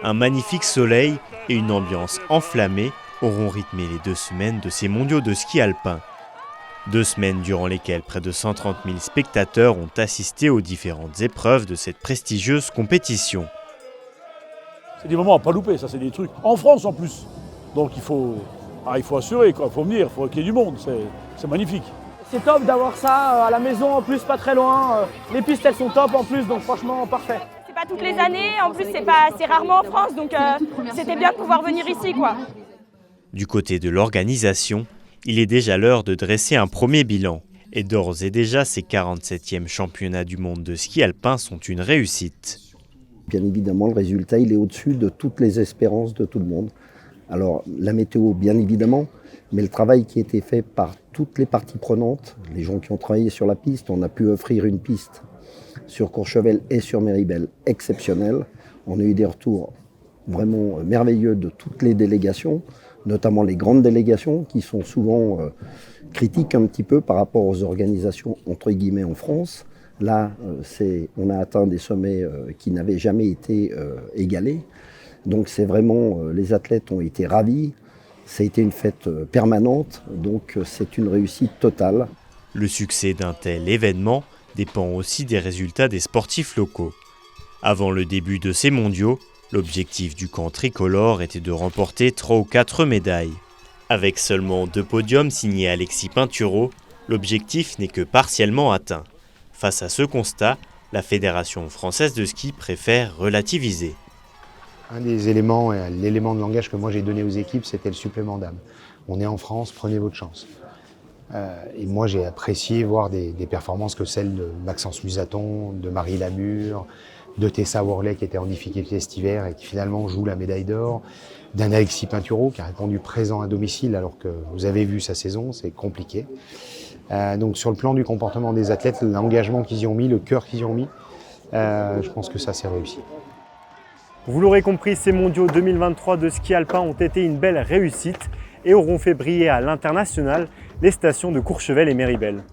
Un magnifique soleil et une ambiance enflammée auront rythmé les 2 semaines de ces mondiaux de ski alpin. 2 semaines durant lesquelles près de 130 000 spectateurs ont assisté aux différentes épreuves de cette prestigieuse compétition. C'est des moments à pas louper, ça c'est des trucs. En France en plus. Donc il faut assurer, il faut venir, il faut qu'il y ait du monde, c'est magnifique. C'est top d'avoir ça à la maison en plus, pas très loin. Les pistes elles sont top en plus, donc franchement parfait. C'est pas toutes les années, en plus c'est rarement en France, donc c'était bien de pouvoir venir ici, quoi. Du côté de l'organisation, il est déjà l'heure de dresser un premier bilan. Et d'ores et déjà, ces 47e championnats du monde de ski alpin sont une réussite. Bien évidemment, le résultat il est au-dessus de toutes les espérances de tout le monde. Alors la météo, bien évidemment, mais le travail qui a été fait par toutes les parties prenantes, les gens qui ont travaillé sur la piste, on a pu offrir une piste sur Courchevel et sur Méribel exceptionnelle. On a eu des retours vraiment merveilleux de toutes les délégations, notamment les grandes délégations qui sont souvent critiques un petit peu par rapport aux organisations entre guillemets en France. Là, on a atteint des sommets qui n'avaient jamais été égalés. Donc c'est vraiment, les athlètes ont été ravis. Ça a été une fête permanente, donc c'est une réussite totale. Le succès d'un tel événement dépend aussi des résultats des sportifs locaux. Avant le début de ces mondiaux, l'objectif du camp tricolore était de remporter 3 ou 4 médailles. Avec seulement 2 podiums signés Alexis Pinturo, l'objectif n'est que partiellement atteint. Face à ce constat, la Fédération française de ski préfère relativiser. Un des éléments, l'élément de langage que moi j'ai donné aux équipes, c'était le supplément d'âme. On est en France, prenez votre chance. Et moi j'ai apprécié voir des performances que celles de Maxence Musaton, de Marie Lamure, de Tessa Worley qui était en difficulté cet hiver et qui finalement joue la médaille d'or, d'un Alexis Pinturo qui a répondu présent à domicile alors que vous avez vu sa saison, c'est compliqué. Donc sur le plan du comportement des athlètes, l'engagement qu'ils y ont mis, le cœur qu'ils y ont mis, je pense que ça s'est réussi. Vous l'aurez compris, ces mondiaux 2023 de ski alpin ont été une belle réussite et auront fait briller à l'international les stations de Courchevel et Méribel.